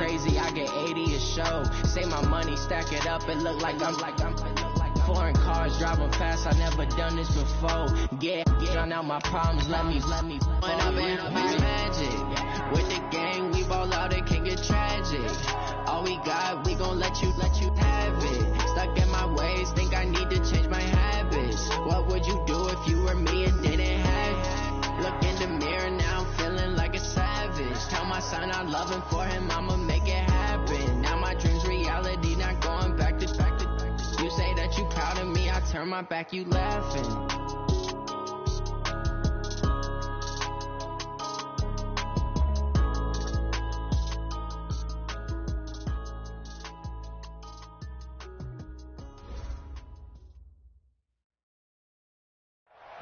crazy, I get 80 a show. Say my money, stack it up, it look like I'm foreign cars, driving fast, I never done this before. Drown out my problems, let me. When I've been magic. With the game, we ball out, it can get tragic. All we got, we gon' let you have it. Stuck in my ways, think I need to change my habits. What would you do if you were me and didn't have it? Look in the mirror, now I'm feeling like a savage. Tell my son I love him, for him I'ma make it happen. Now my dream's reality, not going back to. You say that you proud of me, I turn my back, you laughing.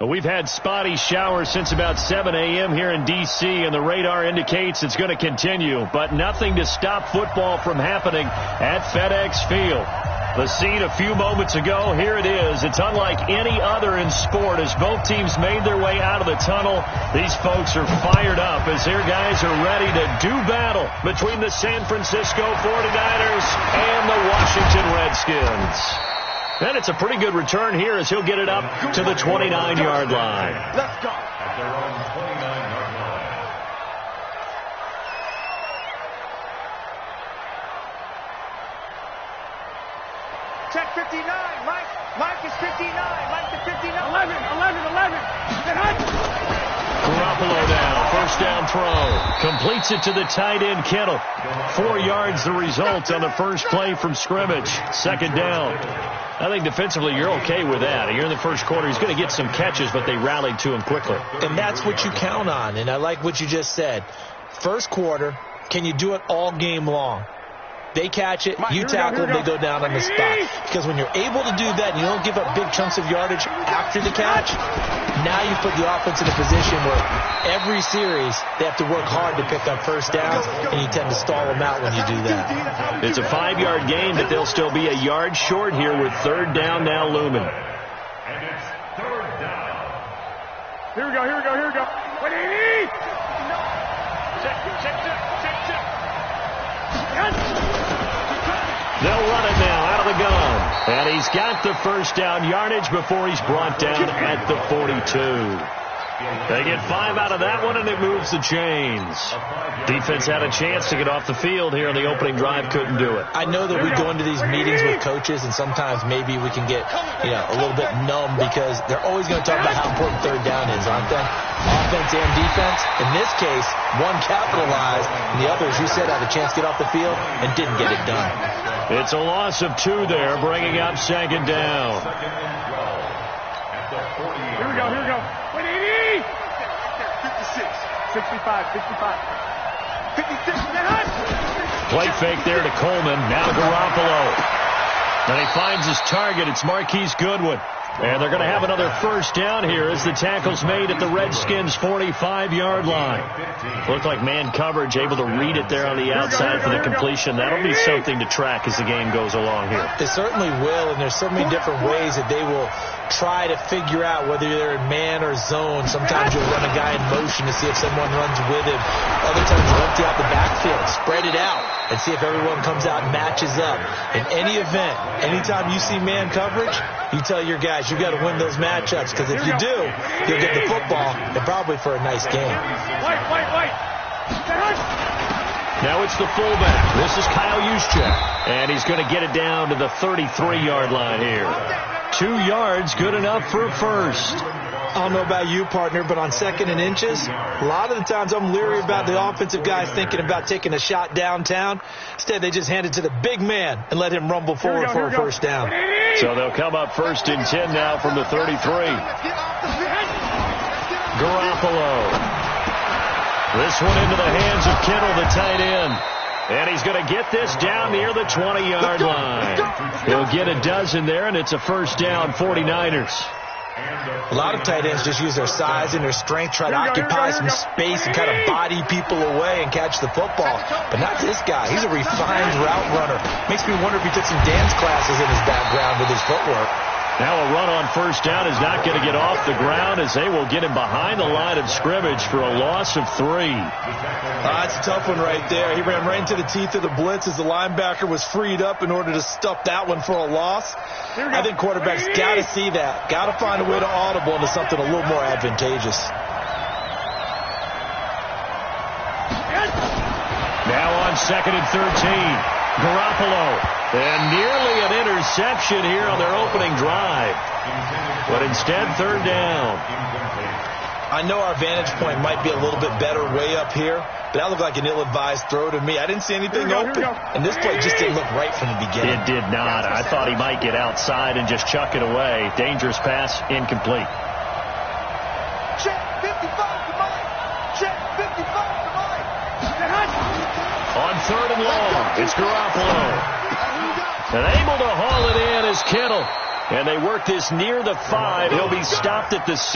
We've had spotty showers since about 7 a.m. here in D.C., and the radar indicates it's going to continue, but nothing to stop football from happening at FedEx Field. The scene a few moments ago, here it is. It's unlike any other in sport as both teams made their way out of the tunnel. These folks are fired up as their guys are ready to do battle between the San Francisco 49ers and the Washington Redskins. And it's a pretty good return here as he'll get it up to the 29-yard line. Let's go. At their own 29-yard line. Check 59. Mike is 59. Mike is 59. 11. Garoppolo now, first down throw. Completes it to the tight end, Kittle. 4 yards the result on the first play from scrimmage. Second down. I think defensively you're okay with that. Here in the first quarter, he's going to get some catches, but they rallied to him quickly. And that's what you count on, and I like what you just said. First quarter, can you do it all game long? They catch it, you tackle them, they go down on the spot. Because when you're able to do that and you don't give up big chunks of yardage after the catch, now you put the offense in a position where every series they have to work hard to pick up first downs, and you tend to stall them out when you do that. It's a 5-yard gain, but they'll still be a yard short here with third down now looming. And it's third down. Here we go. What do you need? Check. They'll run it now out of the gun. And he's got the first down yardage before he's brought down at the 42. They get 5 out of that one, and it moves the chains. Defense had a chance to get off the field here on the opening drive, couldn't do it. I know that we go into these meetings with coaches, and sometimes maybe we can get, a little bit numb because they're always going to talk about how important third down is, aren't they? Offense and defense. In this case, one capitalized, and the others, you said, had a chance to get off the field and didn't get it done. It's a loss of 2 there, bringing up second down. Here we go. What do you need? 56. 65. 56. Play fake there to Coleman. Now Garoppolo. And he finds his target. It's Marquise Goodwin. And they're going to have another first down here as the tackle's made at the Redskins' 45-yard line. Looked like man coverage, able to read it there on the outside for the completion. That'll be something to track as the game goes along here. It certainly will, and there's so many different ways that they will try to figure out whether they're in man or zone. Sometimes you'll run a guy in motion to see if someone runs with him. Other times you'll empty out the backfield, spread it out, and see if everyone comes out and matches up. In any event, anytime you see man coverage, you tell your guys you got to win those matchups, because if you do, you'll get the football and probably for a nice game. Now it's the fullback. This is Kyle Juszczyk, and he's going to get it down to the 33-yard line here. 2 yards, good enough for a first. I don't know about you, partner, but on second and inches, a lot of the times I'm leery about the offensive guys thinking about taking a shot downtown. Instead, they just hand it to the big man and let him rumble forward for a first down. So they'll come up 1st and 10 now from the 33. Garoppolo. This one into the hands of Kittle, the tight end. And he's going to get this down near the 20-yard line. He'll get a dozen there, and it's a first down, 49ers. A lot of tight ends just use their size and their strength, try to occupy some space and kind of body people away and catch the football. But not this guy. He's a refined route runner. Makes me wonder if he took some dance classes in his background with his footwork. Now a run on first down is not going to get off the ground as they will get him behind the line of scrimmage for a loss of 3. That's a tough one right there. He ran right into the teeth of the blitz as the linebacker was freed up in order to stuff that one for a loss. I think quarterbacks got to see that. Got to find a way to audible into something a little more advantageous. Now on 2nd and 13. Garoppolo. And nearly an interception here on their opening drive. But instead, 3rd down. I know our vantage point might be a little bit better way up here, but that looked like an ill-advised throw to me. I didn't see anything open, and this play just didn't look right from the beginning. It did not. I thought he might get outside and just chuck it away. Dangerous pass, incomplete. Check 55 to Mike. Check 55 to Mike. On 3rd and long, it's Garoppolo. And able to haul it in is Kittle. And they work this near the 5. He'll be stopped at the 6.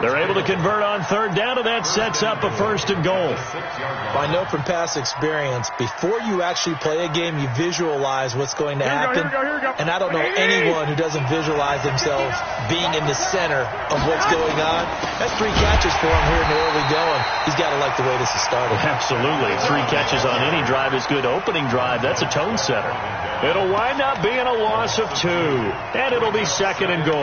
They're able to convert on 3rd down, and that sets up a 1st and goal. I know from past experience, before you actually play a game, you visualize what's going to happen. And I don't know anyone who doesn't visualize themselves being in the center of what's going on. That's 3 catches for him here in the early going. He's got to like the way this is started. Absolutely. 3 catches on any drive is good. Opening drive, that's a tone setter. It'll wind up being a loss of 2. And it'll be 2nd and goal.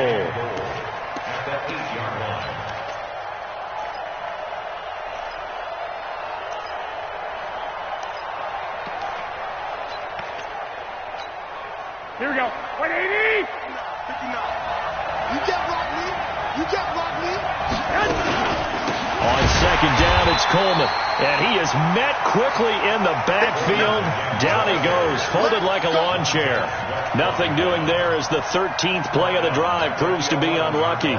Here we go. 180. 59. You can't block me. You can't block me. On 2nd down, it's Coleman. And he is met quickly in the backfield. Down he goes, folded like a lawn chair. Nothing doing there as the 13th play of the drive proves to be unlucky.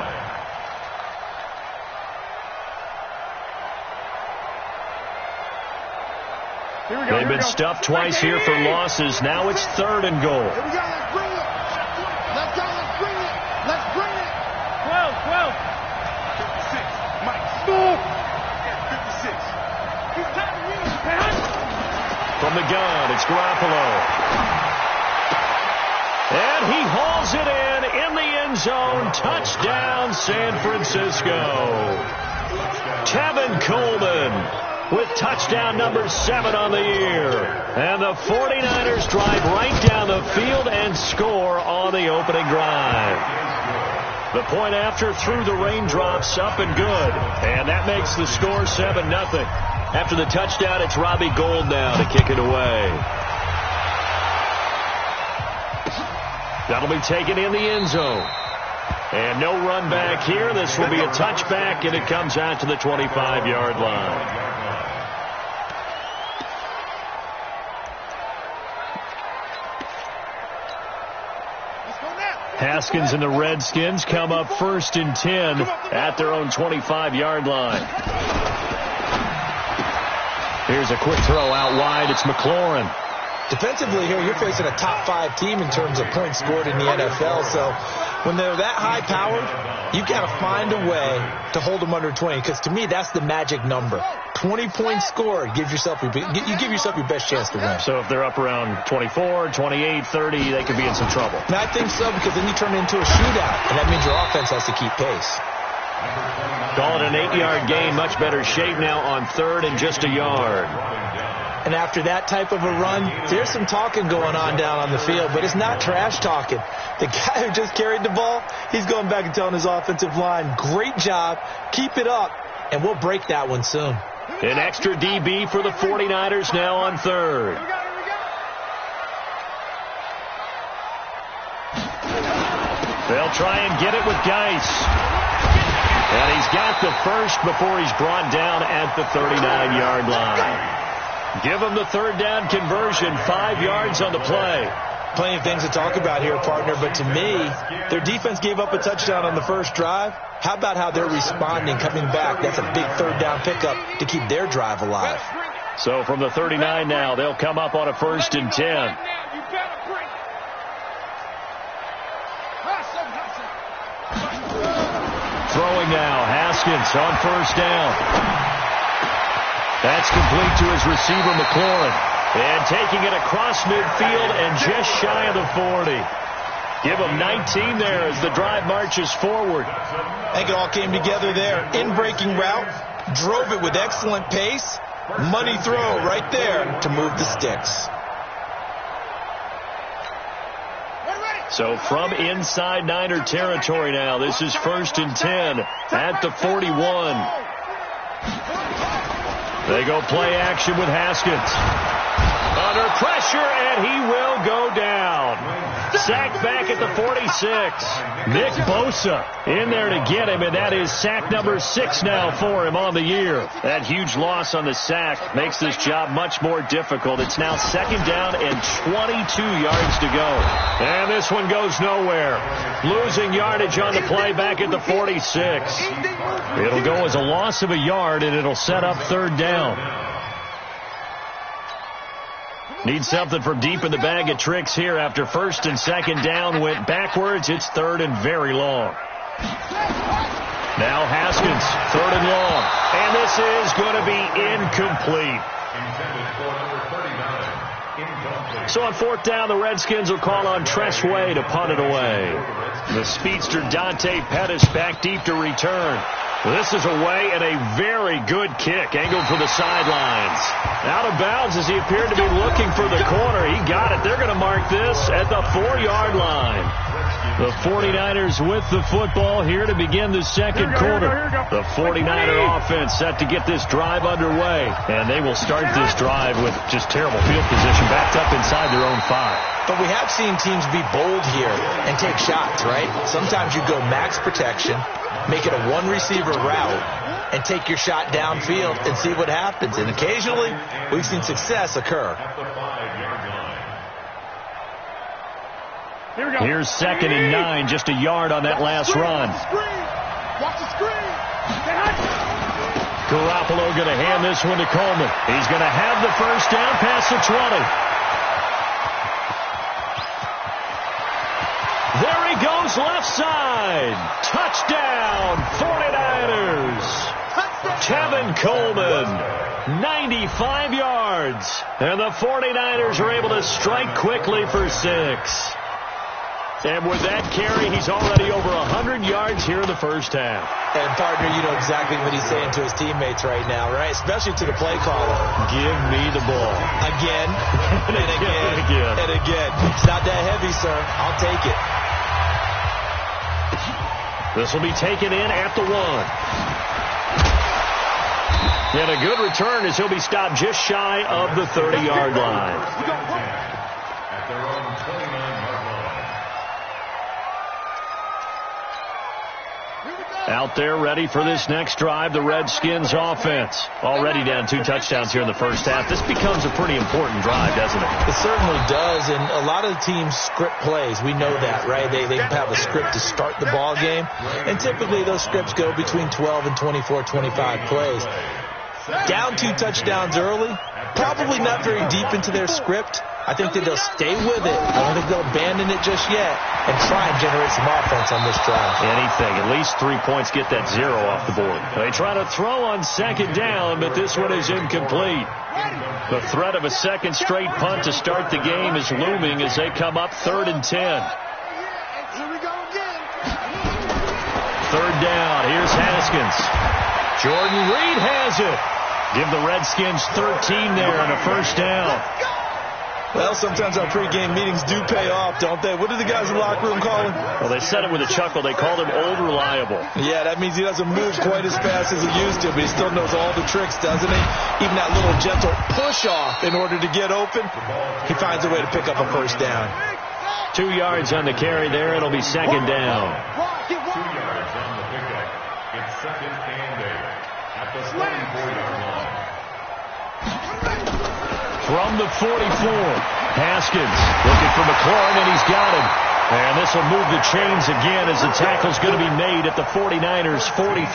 They've been stuffed twice here for losses. Now it's 3rd and goal. Here we go. Let's bring it. Let's go. Let's bring it. Let's bring it. 12. 56. Mike. 56. He's time to win. From the gun, it's Garoppolo. And he hauls it in the end zone. Touchdown, San Francisco. Tevin Coleman with touchdown number 7 on the year. And the 49ers drive right down the field and score on the opening drive. The point after through the raindrops, up and good. And that makes the score 7-0. After the touchdown, it's Robbie Gould now to kick it away. That'll be taken in the end zone. And no run back here. This will be a touchback, and it comes out to the 25-yard line. Haskins and the Redskins come up 1st and 10 at their own 25-yard line. Here's a quick throw out wide. It's McLaurin. Defensively here, you're facing a top 5 team in terms of points scored in the NFL. So when they're that high-powered, you've got to find a way to hold them under 20. Because to me, that's the magic number. 20 points scored, you give yourself your best chance to win. So if they're up around 24, 28, 30, they could be in some trouble. And I think so, because then you turn it into a shootout, and that means your offense has to keep pace. Call it an 8-yard gain. Much better shape now on 3rd and just a yard. And after that type of a run, there's some talking going on down on the field, but it's not trash talking. The guy who just carried the ball, he's going back and telling his offensive line, great job, keep it up, and we'll break that one soon. An extra DB for the 49ers now on 3rd. They'll try and get it with Geis. And he's got the first before he's brought down at the 39-yard line. Give him the 3rd down conversion, 5 yards on the play. Plenty of things to talk about here, partner, but to me, their defense gave up a touchdown on the first drive. How about how they're responding, coming back? That's a big 3rd down pickup to keep their drive alive. So from the 39 now, they'll come up on a 1st and 10. Throwing now, Haskins on 1st down. That's complete to his receiver, McLaurin. And taking it across midfield and just shy of the 40. Give them 19 there as the drive marches forward. I think it all came together there. In-breaking route, drove it with excellent pace. Money throw right there to move the sticks. So from inside Niner territory now, this is 1st and 10 at the 41. They go play action with Haskins. Under pressure, and he will go down. Sacked back at the 46. Nick Bosa in there to get him, and that is sack number 6 now for him on the year. That huge loss on the sack makes this job much more difficult. It's now 2nd down and 22 yards to go. And this one goes nowhere. Losing yardage on the play back at the 46. It'll go as a loss of a yard, and it'll set up 3rd down. Need something from deep in the bag of tricks here after 1st and 2nd down went backwards. It's 3rd and very long. Now Haskins, 3rd and long. And this is going to be incomplete. So on 4th down, the Redskins will call on Tress Way to punt it away. The speedster Dante Pettis back deep to return. This is away and a very good kick, angled for the sidelines. Out of bounds as he appeared to be looking for the corner. He got it. They're going to mark this at the 4-yard line. The 49ers with the football here to begin the 2nd quarter. The 49er offense set to get this drive underway. And they will start this drive with just terrible field position, backed up inside their own 5. But we have seen teams be bold here and take shots, right? Sometimes you go max protection, make it a one-receiver route, and take your shot downfield and see what happens. And occasionally, we've seen success occur. Here's 2nd and 9, just a yard on that last run. Watch the screen. Garoppolo going to hand this one to Coleman. He's going to have the 1st down past the 20. There he goes, left side. Touchdown, 49ers. Tevin Coleman, 95 yards. And the 49ers are able to strike quickly for 6. And with that carry, he's already over 100 yards here in the 1st half. And, partner, you know exactly what he's saying to his teammates right now, right? Especially to the play caller. Give me the ball. Again, and again, and again. It's not that heavy, sir. I'll take it. This will be taken in at the 1. And a good return as he'll be stopped just shy of the 30-yard line. At their own 29-yard line. Out there ready for this next drive, the Redskins offense. Already down 2 touchdowns here in the 1st half. This becomes a pretty important drive, doesn't it? It certainly does, and a lot of the teams script plays. We know that, right? They have a script to start the ball game, and typically those scripts go between 12 and 24, 25 plays. Down 2 touchdowns early, probably not very deep into their script. I think that they'll stay with it. I don't think they'll abandon it just yet and try and generate some offense on this drive. Anything. At least 3 points, get that 0 off the board. They try to throw on 2nd down, but this one is incomplete. The threat of a 2nd straight punt to start the game is looming as they come up 3rd and 10. 3rd down. Here's Haskins. Jordan Reed has it. Give the Redskins 13 there on a 1st down. Well, sometimes our pregame meetings do pay off, don't they? What do the guys in the locker room call him? Well, they said it with a chuckle. They called him Old Reliable. Yeah, that means he doesn't move quite as fast as he used to, but he still knows all the tricks, doesn't he? Even that little gentle push-off in order to get open, he finds a way to pick up a 1st down. 2 yards on the carry there. It'll be 2nd down. 2 yards on the pickup. It's 2nd and 8 at the 44-yard line. From the 44, Haskins looking for McLaurin, and he's got him. And this will move the chains again as the tackle's going to be made at the 49ers' 43.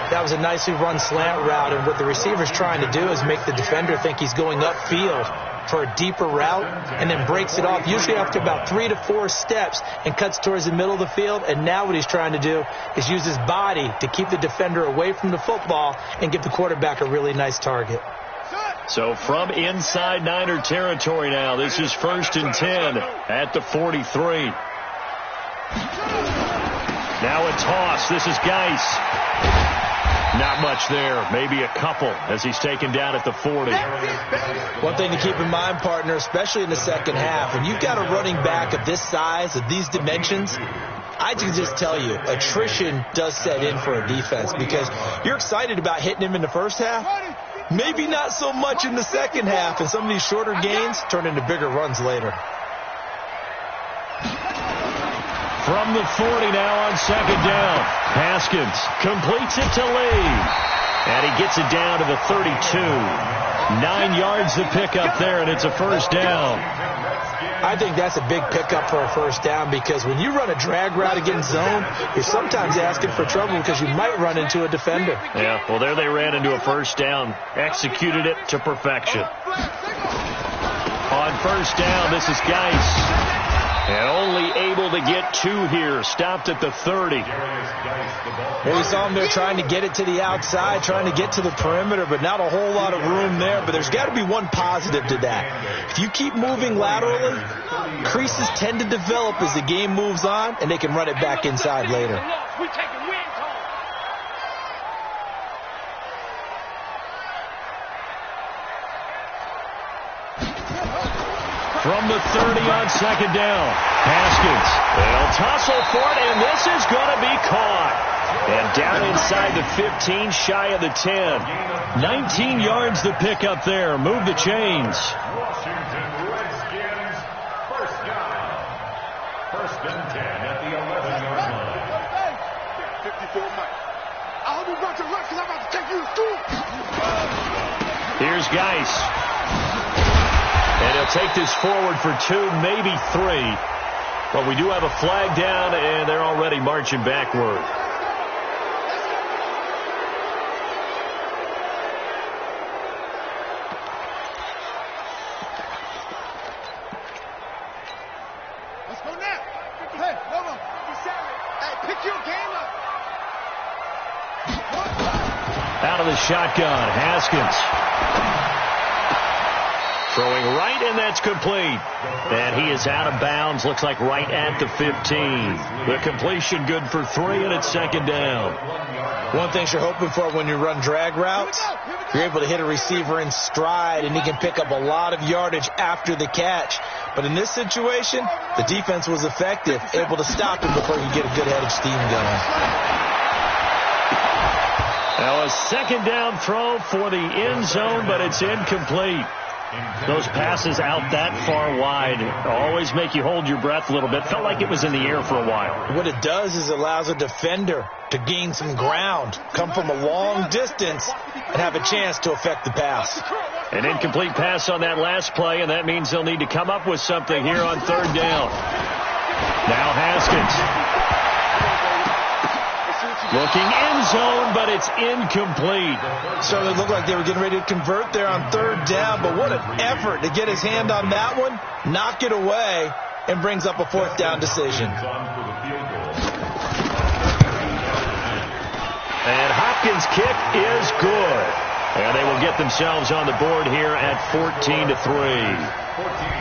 That was a nicely run slant route, and what the receiver's trying to do is make the defender think he's going upfield for a deeper route, and then breaks it off, usually after about 3 to 4 steps, and cuts towards the middle of the field. And now what he's trying to do is use his body to keep the defender away from the football and give the quarterback a really nice target. So from inside Niner territory now, this is 1st and 10 at the 43. Now a toss. This is Geis. Not much there. Maybe a couple as he's taken down at the 40. One thing to keep in mind, partner, especially in the second half, when you've got a running back of this size, of these dimensions, I can just tell you, attrition does set in for a defense because you're excited about hitting him in the first half. Maybe not so much in the second half, and some of these shorter gains turn into bigger runs later. From the 40 now on second down. Haskins completes it to Lee. And he gets it down to the 32. 9 yards to pick up there, and it's a first down. I think that's a big pickup for a first down because when you run a drag route against zone, you're sometimes asking for trouble because you might run into a defender. Yeah, well, there they ran into a first down. Executed it to perfection. On first down, this is Geis. And only able to get 2 here. Stopped at the 30. Well, we saw him there trying to get it to the outside, trying to get to the perimeter, but not a whole lot of room there. But there's got to be one positive to that. If you keep moving laterally, creases tend to develop as the game moves on, and they can run it back inside later. From the 30 on second down. Haskins. They'll tussle for it, and this is going to be caught. And down inside the 15, shy of the 10. 19 yards to pick up there. Move the chains. Washington Redskins, first down. 1st and 10 at the 11-yard line. 54 Mike. I hope you brought your lunch because I'm about to take you to school. Here's Geis. And he'll take this forward for 2, maybe 3. But we do have a flag down, and they're already marching backward. Let's go now. Hey, Lobo. Hey, pick your game up. Out of the shotgun, Haskins. Throwing right, and that's complete. And he is out of bounds. Looks like right at the 15. The completion good for 3, and it's second down. One thing you're hoping for when you run drag routes, you're able to hit a receiver in stride, and he can pick up a lot of yardage after the catch. But in this situation, the defense was effective, able to stop him before you get a good head of steam going. Now a second down throw for the end zone, but it's incomplete. Those passes out that far wide always make you hold your breath a little bit. Felt like it was in the air for a while. What it does is allows a defender to gain some ground, come from a long distance, and have a chance to affect the pass. An incomplete pass on that last play, and that means they'll need to come up with something here on third down. Now Haskins. Looking end zone, but it's incomplete. Certainly looked like they were getting ready to convert there on third down, but what an effort to get his hand on that one, knock it away, and brings up a 4th down decision. And Hopkins' kick is good. And they will get themselves on the board here at 14-3.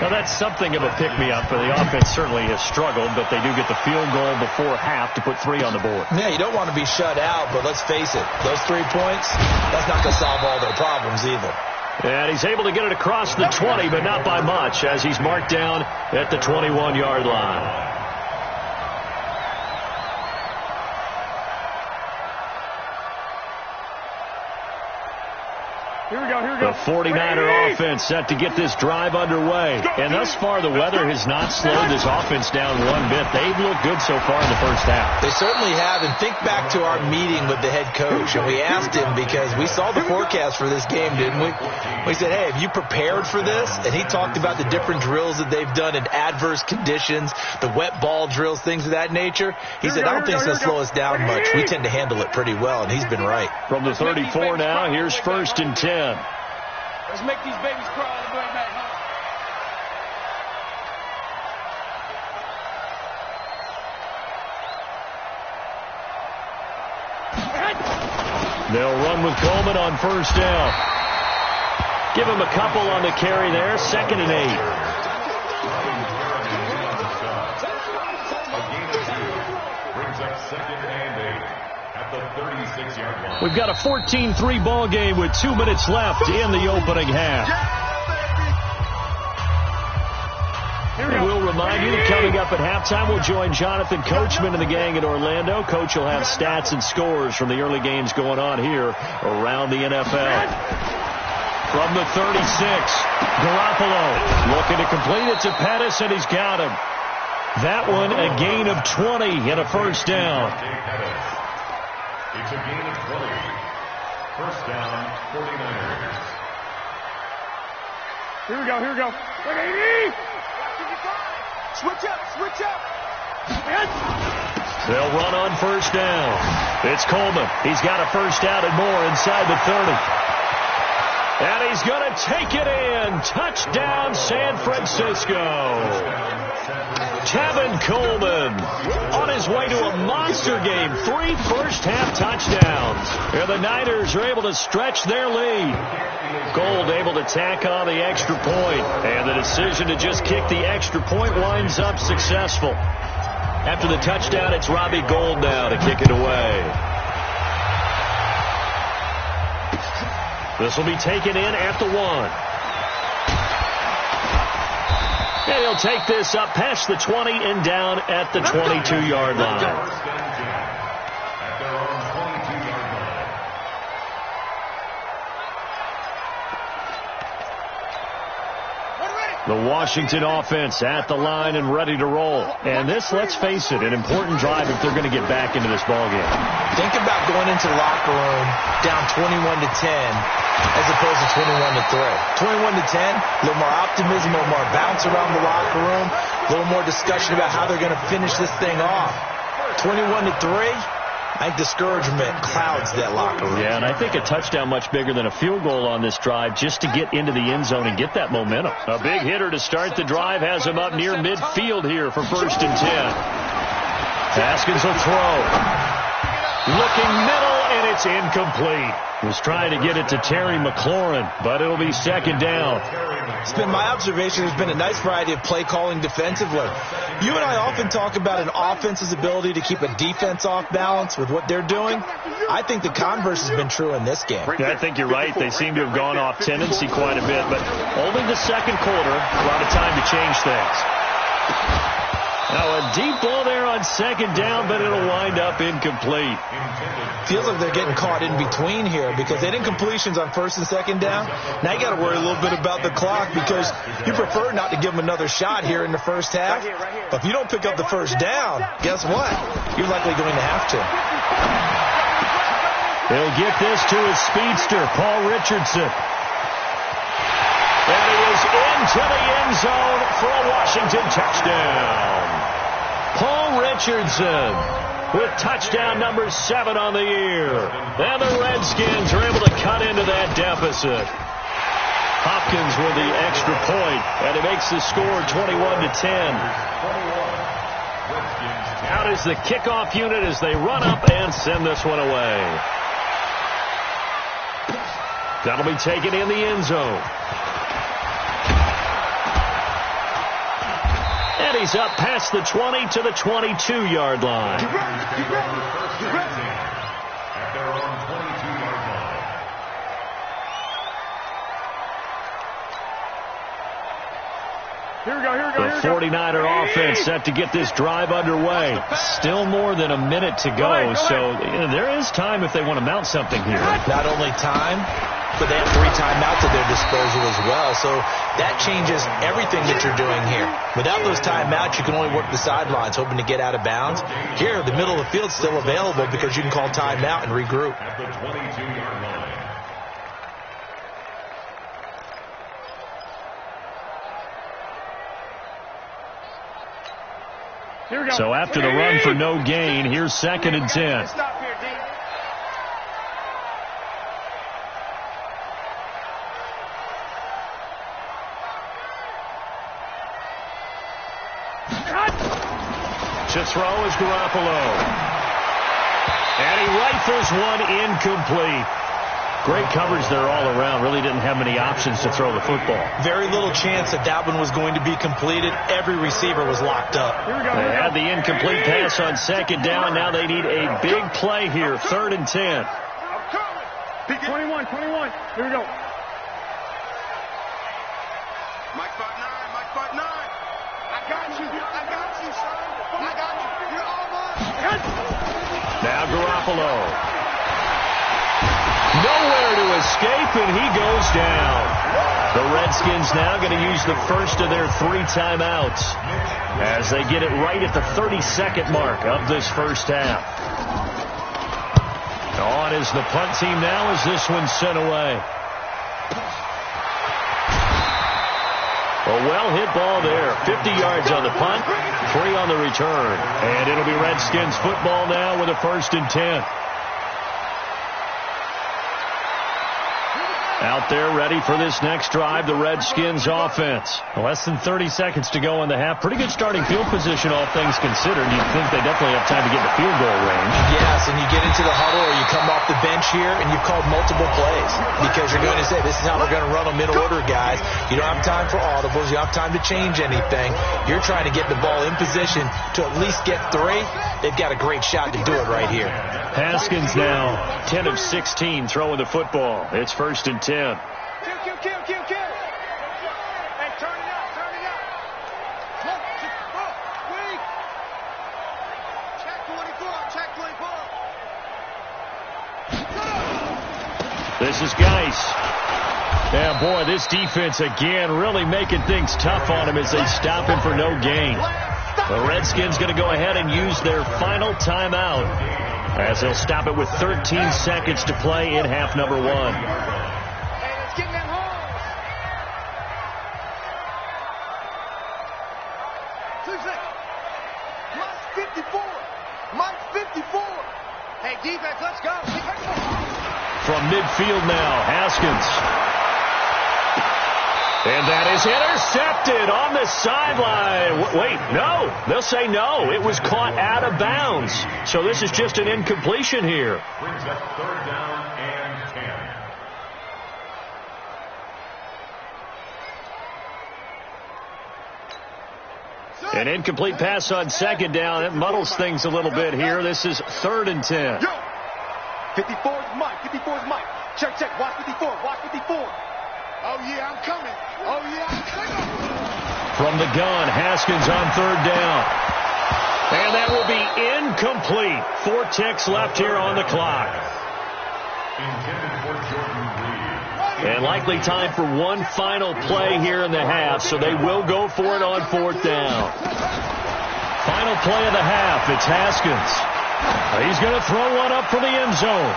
Now, that's something of a pick-me-up for the offense. Certainly has struggled, but they do get the field goal before half to put 3 on the board. Yeah, you don't want to be shut out, but let's face it, those 3 points, that's not going to solve all their problems either. And he's able to get it across the 20, but not by much, as he's marked down at the 21-yard line. The 49er offense set to get this drive underway. And thus far, the weather has not slowed this offense down one bit. They've looked good so far in the first half. They certainly have. And think back to our meeting with the head coach. And we asked him, because we saw the forecast for this game, didn't we? We said, hey, have you prepared for this? And he talked about the different drills that they've done in adverse conditions, the wet ball drills, things of that nature. He said, I don't think it's going to slow us down much. We tend to handle it pretty well, and he's been right. From the 34 now, here's 1st and 10. Let's make these babies cry all the way back home. They'll run with Coleman on first down. Give him a couple on the carry there. 2nd and 8. We've got a 14-3 ball game with 2 minutes left in the opening half. And we'll remind you that coming up at halftime, we'll join Jonathan Coachman and the gang in Orlando. Coach will have stats and scores from the early games going on here around the NFL. From the 36, Garoppolo looking to complete it to Pettis, and he's got him. That one a gain of 20 and a first down. It's a gain of 20. First down, 49ers. Here we go. Switch up. They'll run on first down. It's Coleman. He's got a first down and more inside the 30. And he's going to take it in. Touchdown, San Francisco. Tevin Coleman on his way to a monster game. 3 first-half touchdowns. And the Niners are able to stretch their lead. Gold able to tack on the extra point. And the decision to just kick the extra point winds up successful. After the touchdown, it's Robbie Gould now to kick it away. This will be taken in at the 1. And he'll take this up past the 20 and down at the 22-yard line. The Washington offense at the line and ready to roll. And this, let's face it, an important drive if they're going to get back into this ballgame. Think about going into the locker room down 21-10 as opposed to 21-3. 21-10, a little more optimism, a little more bounce around the locker room, a little more discussion about how they're going to finish this thing off. 21-3. I think discouragement clouds that locker room. Yeah, and I think a touchdown much bigger than a field goal on this drive just to get into the end zone and get that momentum. A big hitter to start the drive has him up near midfield here for 1st and 10. Haskins will throw. Looking middle, and it's incomplete. Was trying to get it to Terry McLaurin, but it'll be 2nd down. It's been my observation there's been a nice variety of play calling defensively. You and I often talk about an offense's ability to keep a defense off balance with what they're doing. I think the converse has been true in this game. Yeah, I think you're right. They seem to have gone off tendency quite a bit, but only the 2nd quarter, a lot of time to change things. Now a deep ball there on 2nd down, but it'll wind up incomplete. Feels like they're getting caught in between here because they didn't completions on 1st and 2nd down. Now you got to worry a little bit about the clock because you prefer not to give them another shot here in the first half. But if you don't pick up the first down, guess what? You're likely going to have to. They'll get this to his speedster, Paul Richardson. And he is into the end zone for a Washington touchdown. Paul Richardson with touchdown number 7 on the year. And the Redskins are able to cut into that deficit. Hopkins with the extra point, and it makes the score 21-10. Out is the kickoff unit as they run up and send this one away. That'll be taken in the end zone. And he's up past the 20 to the 22-yard line. At their own 22-yard line. Here we go. The 49er offense set to get this drive underway. Still more than a minute to go, so there is time if they want to mount something here. Not only time, but they have 3 timeouts at their disposal as well. So that changes everything that you're doing here. Without those timeouts, you can only work the sidelines, hoping to get out of bounds. Here, the middle of the field's still available because you can call timeout and regroup. At the 22-yard line. So after the run for no gain, here's 2nd and 10. Stop here, D. To throw is Garoppolo. And he rifles one incomplete. Great coverage there all around. Really didn't have many options to throw the football. Very little chance that one was going to be completed. Every receiver was locked up. They had the incomplete pass on second down. Now they need a big play here. 3rd and 10. 21. Here we go. Mike 5-9. I got you, son. I got you. You're all mine. Now Garoppolo. Nowhere to escape, and he goes down. The Redskins now going to use the first of their 3 timeouts as they get it right at the 32nd mark of this first half. On is the punt team now as this one's sent away. A well-hit ball there. 50 yards on the punt, 3 on the return. And it'll be Redskins football now with a 1st and 10. Out there ready for this next drive, the Redskins offense. Less than 30 seconds to go in the half. Pretty good starting field position, all things considered. You'd think they definitely have time to get in the field goal range. Yes, and you get into the huddle or you come off the bench here and you've called multiple plays because you're going to say, this is how we're going to run them in order, guys. You don't have time for audibles. You don't have time to change anything. You're trying to get the ball in position to at least get 3. They've got a great shot to do it right here. Haskins now 10 of 16 throwing the football. It's 1st and 10. Kill. Hey, turn it up. Wait. Check 24. This is Geis. Yeah, boy, this defense again really making things tough on him as they stop him for no gain. The Redskins going to go ahead and use their final timeout as they'll stop it with 13 seconds to play in half number 1. Hey, let's get in them holes. 2 seconds. Mike's 54. Hey, defense, let's go. From midfield now, Haskins. And that is intercepted on the sideline. Wait, no. They'll say no. It was caught out of bounds. So this is just an incompletion here. Brings up 3rd down and 10. An incomplete pass on second down. It muddles things a little bit here. This is 3rd and 10. 54's Mike. Check. Watch 54. Oh, yeah, I'm coming. From the gun, Haskins on 3rd down. And that will be incomplete. 4 ticks left here on the clock. And likely time for one final play here in the half, so they will go for it on 4th down. Final play of the half, it's Haskins. He's going to throw one up for the end zone.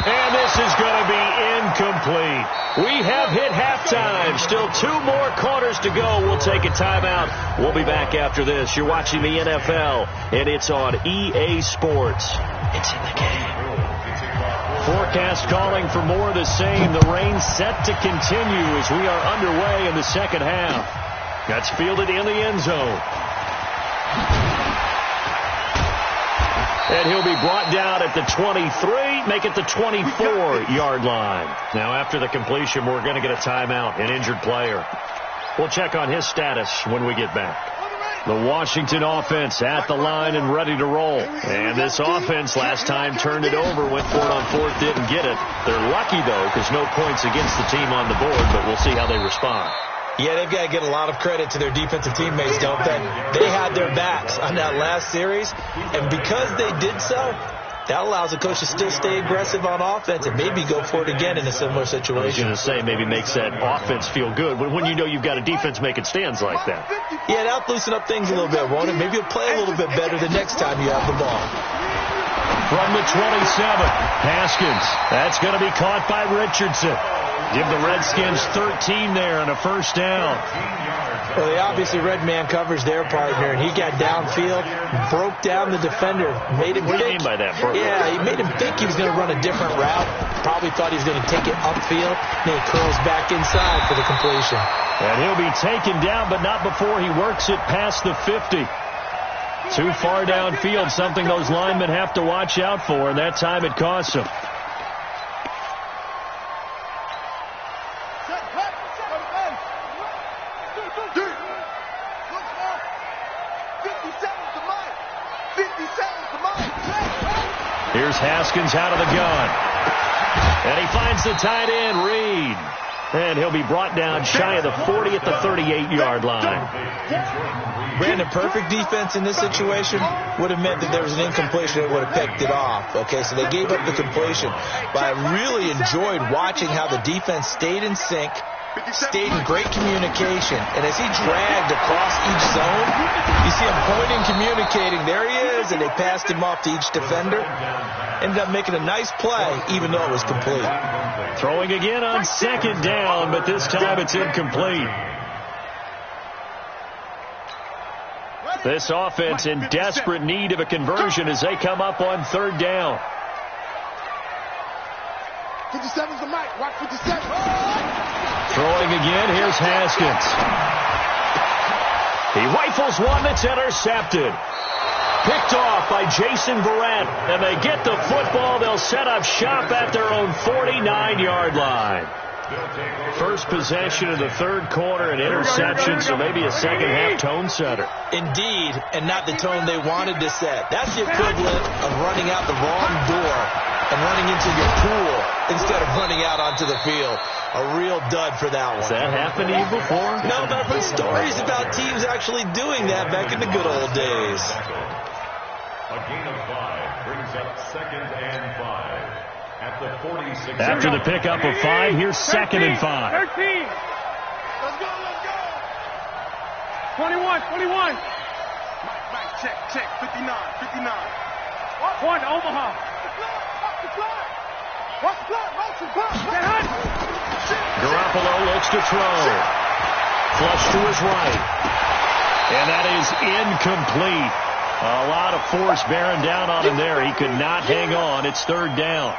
And this is going to be incomplete. We have hit halftime. Still 2 more quarters to go. We'll take a timeout. We'll be back after this. You're watching the NFL, and it's on EA Sports. It's in the game. Forecast calling for more of the same. The rain set to continue as we are underway in the second half. That's fielded in the end zone. And he'll be brought down at the 23, make it the 24-yard line. Now, after the completion, we're going to get a timeout, an injured player. We'll check on his status when we get back. The Washington offense at the line and ready to roll. And this offense last time turned it over, went for it on 4th, didn't get it. They're lucky, though, because no points against the team on the board, but we'll see how they respond. Yeah, they've got to get a lot of credit to their defensive teammates, don't they? They had their backs on that last series, and because they did so, that allows the coach to still stay aggressive on offense and maybe go for it again in a similar situation. I was going to say maybe makes that offense feel good, but when you know you've got a defense making stands like that. Yeah, that'll loosen up things a little bit, won't it? Maybe you'll play a little bit better the next time you have the ball. From the 27, Haskins. That's going to be caught by Richardson. Give the Redskins 13 there and a 1st down. Well, they obviously red man coverage their partner, and he got downfield, broke down the defender, made him What do you think. mean by that, Bert? Yeah, he made him think he was going to run a different route. Probably thought he was going to take it upfield. Then he curls back inside for the completion. And he'll be taken down, but not before he works it past the 50. Too far downfield, something those linemen have to watch out for, and that time it costs them. Here's Haskins out of the gun. And he finds the tight end, Reed. And he'll be brought down shy of the 40 at the 38-yard line. Brandon, perfect defense in this situation would have meant that there was an incompletion that would have picked it off. Okay, so they gave up the completion. But I really enjoyed watching how the defense stayed in sync, stayed in great communication. And as he dragged across each zone, you see him pointing, communicating. There he is, and they passed him off to each defender. Ended up making a nice play, even though it was complete. Throwing again on second down, but this time it's incomplete. This offense in desperate need of a conversion as they come up on third down. 57's the mic. Watch 57. Throwing again. Here's Haskins. He rifles one that's intercepted. Picked off by Jason Barrett. And they get the football. They'll set up shop at their own 49-yard line. First possession of the third quarter, an interception, so maybe a second-half tone setter. Indeed, and not the tone they wanted to set. That's the equivalent of running out the wrong door and running into your pool instead of running out onto the field. A real dud for that one. Has that happened to you before? No, but I've heard stories about teams actually doing that back in the good old days. A gain of 5 brings up 2nd and 5. At the 46. After the pickup of 5, here's 2nd and 5. 13. Let's go, let's go. 21. Mike, check. 59. One, Omaha. Watch the clock. Motion, Garoppolo looks to throw. Flush to his right. And that is incomplete. A lot of force bearing down on him there. He could not hang on. It's third down.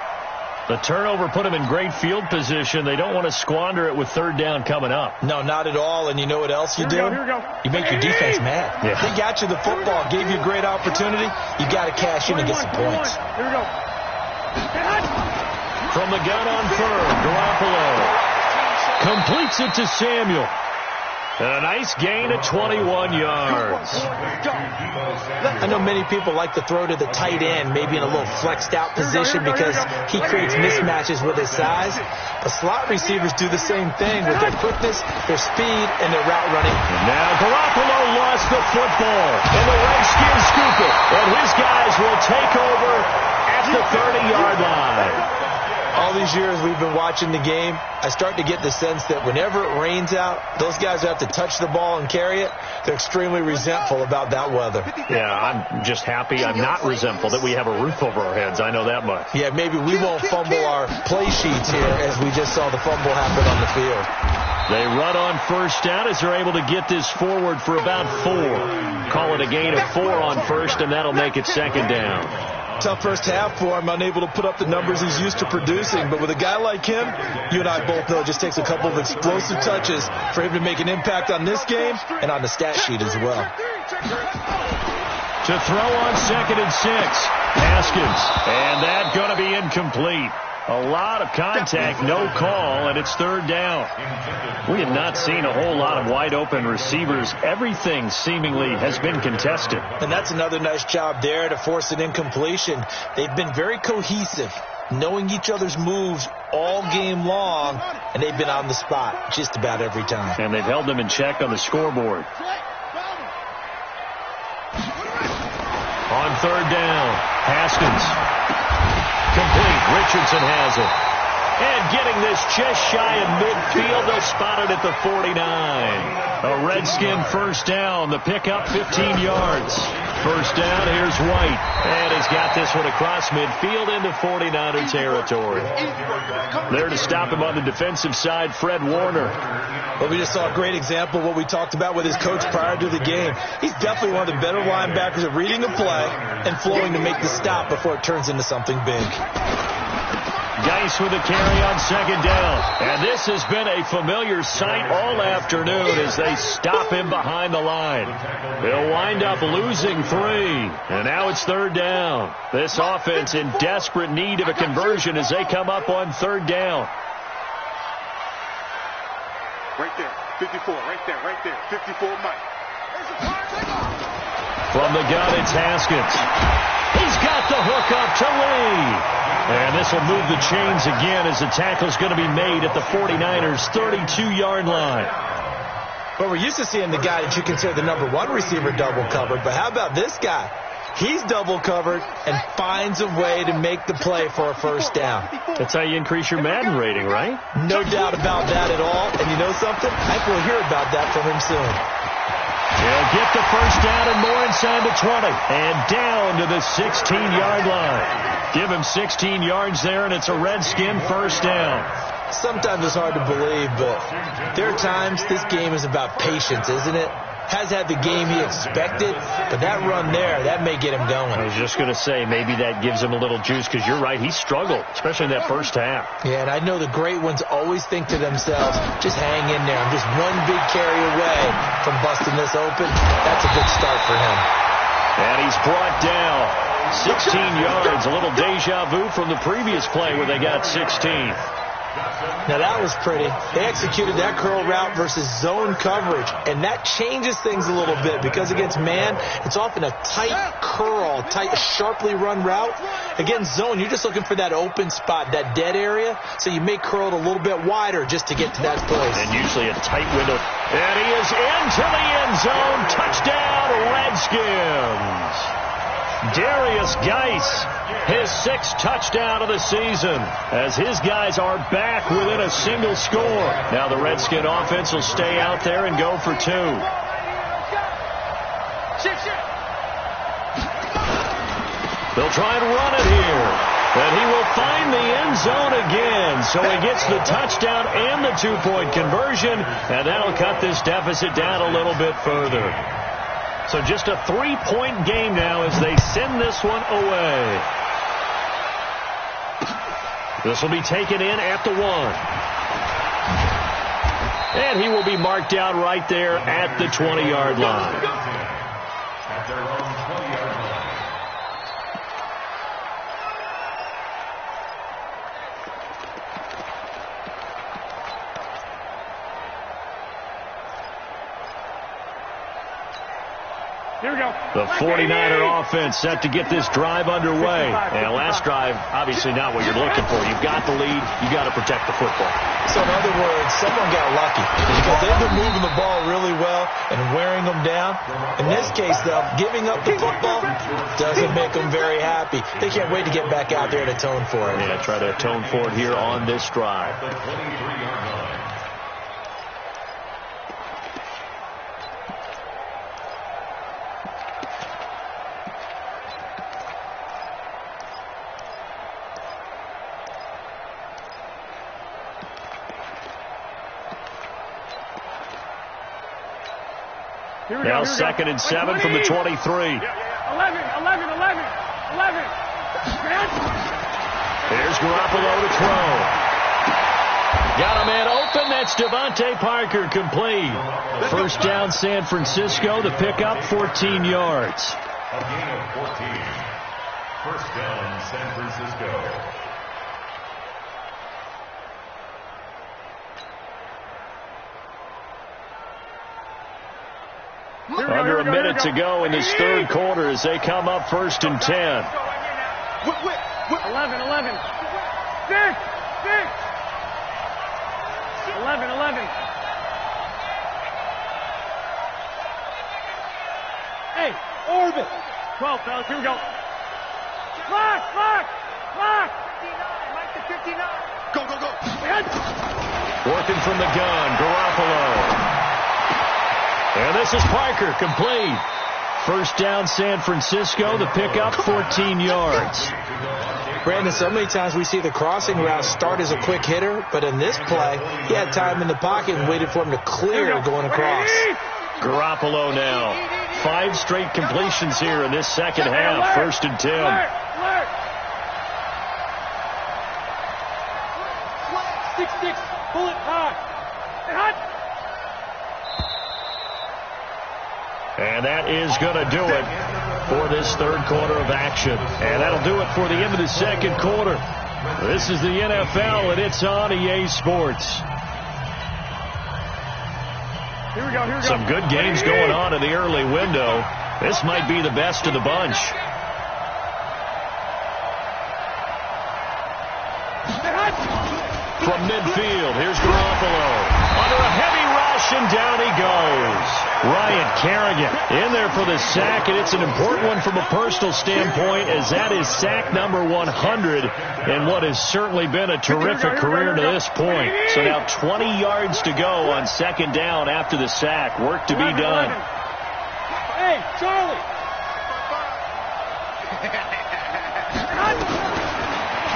The turnover put him in great field position. They don't want to squander it with third down coming up. No, not at all. And you know what else you do? Here we go. You make your defense mad. Yeah. They got you the football, gave you a great opportunity. You got to cash in and get some points. Here we go. From the gun on third, Garoppolo completes it to Samuel. And a nice gain of 21 yards. I know many people like to throw to the tight end, maybe in a little flexed out position because he creates mismatches with his size. But slot receivers do the same thing with their quickness, their speed, and their route running. And now Garoppolo lost the football. And the Redskins scoop it. And his guys will take over at the 30-yard line. All these years we've been watching the game, I start to get the sense that whenever it rains out, those guys who have to touch the ball and carry it, they're extremely resentful about that weather. Yeah, I'm just happy I'm not resentful that we have a roof over our heads. I know that much. Yeah, maybe we won't fumble our play sheets here as we just saw the fumble happen on the field. They run on first down as they're able to get this forward for about 4. Call it a gain of 4 on first, and that'll make it second down. Tough first half for him, unable to put up the numbers he's used to producing. But with a guy like him, you and I both know it just takes a couple of explosive touches for him to make an impact on this game and on the stat sheet as well. To throw on 2nd and 6, Haskins. And that's going to be incomplete. A lot of contact, no call, and it's third down. We have not seen a whole lot of wide-open receivers. Everything seemingly has been contested. And that's another nice job there to force an incompletion. They've been very cohesive, knowing each other's moves all game long, and they've been on the spot just about every time. And they've held them in check on the scoreboard. On third down, Haskins. Complete. Richardson has it. And getting this just shy of midfield, they'll spot it at the 49. A Redskin first down. The pickup 15 yards. First down, here's White. And he's got this one across midfield into 49er territory. There to stop him on the defensive side, Fred Warner. Well, we just saw a great example of what we talked about with his coach prior to the game. He's definitely one of the better linebackers at reading the play and flowing to make the stop before it turns into something big. Geis with a carry on second down. And this has been a familiar sight all afternoon as they stop him behind the line. They'll wind up losing 3. And now it's third down. This offense in desperate need of a conversion as they come up on third down. Right there. 54. Right there. 54, Mike. From the gun, it's Haskins. He's got the hook up to Lee. And this will move the chains again as the tackle's going to be made at the 49ers' 32-yard line. But we're used to seeing the guy that you consider the number one receiver double covered. But how about this guy? He's double covered and finds a way to make the play for a first down. That's how you increase your Madden rating, right? No doubt about that at all. And you know something? I think we'll hear about that from him soon. He'll get the first down and more inside the 20. And down to the 16-yard line. Give him 16 yards there, and it's a Redskin first down. Sometimes it's hard to believe, but there are times this game is about patience, isn't it? Has had the game he expected, but that run there, that may get him going. I was just going to say, maybe that gives him a little juice, because you're right, he struggled, especially in that first half. Yeah, and I know the great ones always think to themselves, just hang in there. I'm just one big carry away from busting this open. That's a good start for him. And he's brought down 16 yards, a little deja vu from the previous play where they got 16. Now that was pretty. They executed that curl route versus zone coverage, and that changes things a little bit because against man, it's often a tight curl, tight, sharply run route. Against zone, you're just looking for that open spot, that dead area, so you may curl it a little bit wider just to get to that place. And usually a tight window. And he is into the end zone. Touchdown, Redskins. Darius Geis, his 6th touchdown of the season, as his guys are back within a single score. Now the Redskin offense will stay out there and go for 2. They'll try and run it here, and he will find the end zone again. So he gets the touchdown and the 2-point conversion, and that'll cut this deficit down a little bit further. So just a 3-point game now as they send this one away. This will be taken in at the 1. And he will be marked down right there at the 20-yard line. At their own 20-yard line. Here we go. The 49er offense set to get this drive underway. And last drive, obviously not what you're looking for. You've got the lead. You've got to protect the football. So in other words, someone got lucky because they've been moving the ball really well and wearing them down. In this case, though, giving up the football doesn't make them very happy. They can't wait to get back out there and atone for it. Yeah, try to atone for it here on this drive. The 23-yard line. Now 2nd and 7 from the 23. 11. Here's Garoppolo to throw. Got a man open. That's Devontae Parker, complete. First down, San Francisco. The pickup, 14 yards. A gain of 14. First down, San Francisco. Under a minute to go in this third quarter as they come up 1st and 10. 11. 6. 6. Eleven. Hey, orbit. 12, fellas. Here we go. Clock. 59. Mike to 59. Go. Working from the gun, Garoppolo. And this is Parker, complete. First down, San Francisco. The pickup, 14 yards. Brandon, so many times we see the crossing route start as a quick hitter, but in this play, he had time in the pocket and waited for him to clear going across. Garoppolo now. 5 straight completions here in this second half. 1st and 10. Alert. 6. Pull it hard. And that is going to do it for this third quarter of action. And that'll do it for the end of the second quarter. This is the NFL, and it's on EA Sports. Here we go. Some good games going on in the early window. This might be the best of the bunch. from midfield. Here's Garoppolo. Under a heavy rush, and down he goes. Ryan Kerrigan in there for the sack, and it's an important one from a personal standpoint, as that is sack number 100 in what has certainly been a terrific career to this point. So now 20 yards to go on second down after the sack. Work to be done. Hey, Charlie!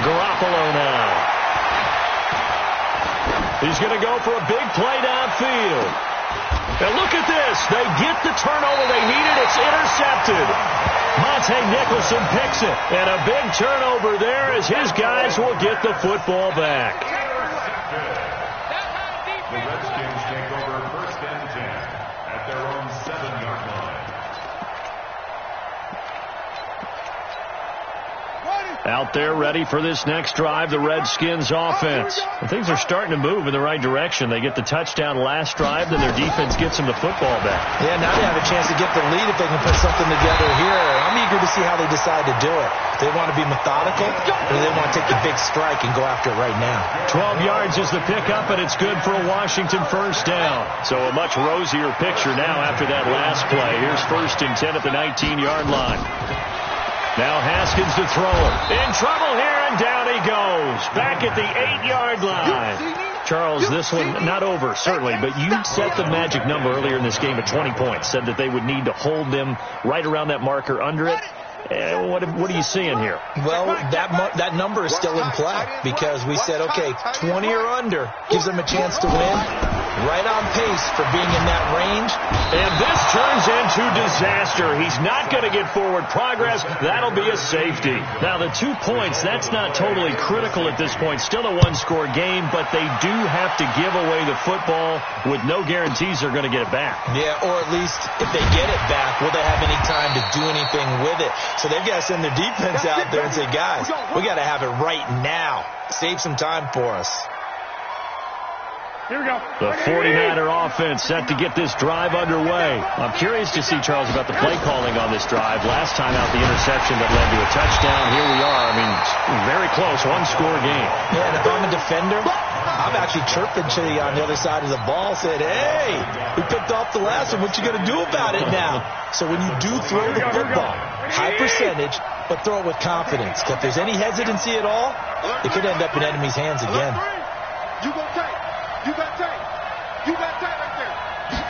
Garoppolo now. He's going to go for a big play downfield. And look at this. They get the turnover they needed. It's intercepted. Monte Nicholson picks it. And a big turnover there as his guys will get the football back. The Redskins take over first and 10 at their own 7-yard line. Out there ready for this next drive, the Redskins offense. And things are starting to move in the right direction. They get the touchdown last drive, then their defense gets them the football back. Yeah, now they have a chance to get the lead if they can put something together here. I'm eager to see how they decide to do it. They want to be methodical, or they want to take the big strike and go after it right now. 12 yards is the pickup, and it's good for a Washington first down. So a much rosier picture now after that last play. Here's first and 10 at the 19-yard line. Now Haskins to throw it. In trouble here, and down he goes. Back at the 8-yard line. Charles, this one not over, certainly, but you set the magic number earlier in this game at 20 points. Said that they would need to hold them right around that marker under it. What are you seeing here? Well, that number is still in play because we said, okay, 20 or under gives them a chance to win. Right on pace for being in that range. And this turns into disaster. He's not going to get forward progress. That'll be a safety. Now, the 2 points, that's not totally critical at this point. Still a one-score game, but they do have to give away the football with no guarantees they're going to get it back. Yeah, or at least if they get it back, will they have any time to do anything with it? So they've got to send their defense out there and say, guys, we got to have it right now. Save some time for us. Here we go. The 49er offense set to get this drive underway. I'm curious to see, Charles, about the play calling on this drive. Last time out, the interception that led to a touchdown. Here we are. I mean, very close, one-score game. Yeah, and if I'm a defender, I'm actually chirping to you on the other side of the ball, said, hey, we picked off the last one. What you going to do about it now? So when you do throw the football, high percentage, but throw it with confidence. If there's any hesitancy at all, it could end up in enemy's hands again. You go tight. You got tight. You got tight right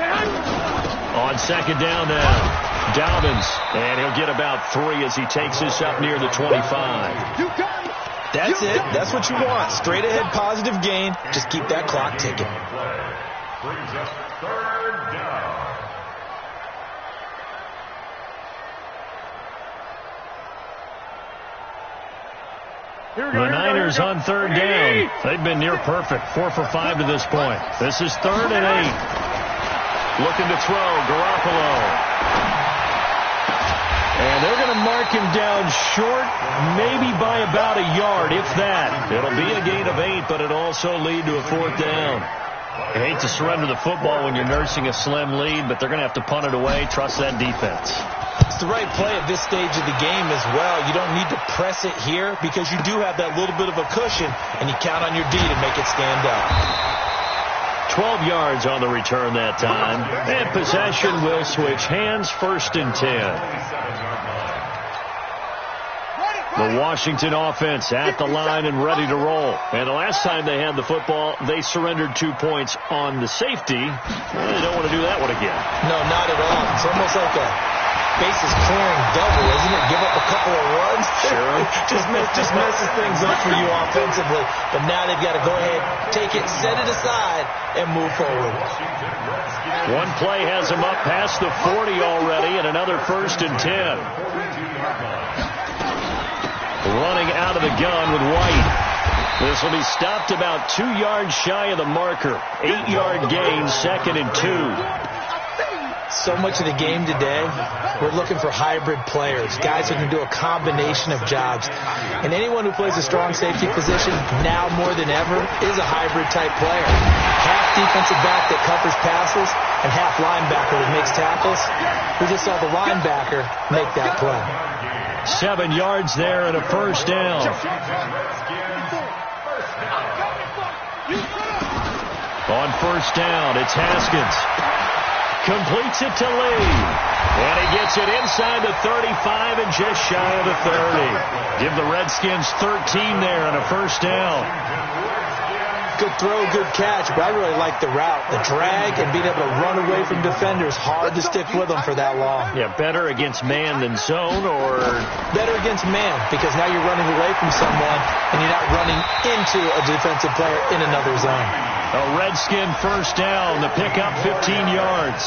there. On second down now, Dobbins, and he'll get about 3 as he takes this up near the 25. You got it. That's it. That's what you want. Straight ahead positive gain. Just keep that clock ticking. Brings us third down. The Niners on third down. They've been near perfect. 4 for 5 to this point. This is 3rd and 8. Looking to throw. Garoppolo. And they're going to mark him down short, maybe by about a yard, if that. It'll be a gain of 8, but it'll also lead to a 4th down. I hate to surrender the football when you're nursing a slim lead, but they're going to have to punt it away. Trust that defense. It's the right play at this stage of the game as well. You don't need to press it here because you do have that little bit of a cushion, and you count on your D to make it stand up. 12 yards on the return that time. And possession will switch hands, 1st and 10. The Washington offense at the line and ready to roll. And the last time they had the football, they surrendered 2 points on the safety. Well, they don't want to do that one again. No, not at all. It's almost like a bases clearing double, isn't it? Give up a couple of runs. Sure. just messes things up for you offensively. But now they've got to go ahead, take it, set it aside, and move forward. One play has them up past the 40 already, and another 1st and 10. Running out of the gun with White. This will be stopped about 2 yards shy of the marker. 8-yard gain, 2nd and 2. So much of the game today, we're looking for hybrid players, guys who can do a combination of jobs. And anyone who plays a strong safety position, now more than ever, is a hybrid-type player. Half defensive back that covers passes and half linebacker that makes tackles. We just saw the linebacker make that play. 7 yards there and a 1st down. On first down, it's Haskins. Completes it to Lee. And he gets it inside the 35 and just shy of the 30. Give the Redskins 13 there on a first down. Good throw, good catch, but I really like the route. The drag and being able to run away from defenders. Hard to stick with them for that long. Yeah, better against man than zone, or? Better against man, because now you're running away from someone and you're not running into a defensive player in another zone. A Redskin first down. The pickup 15 yards.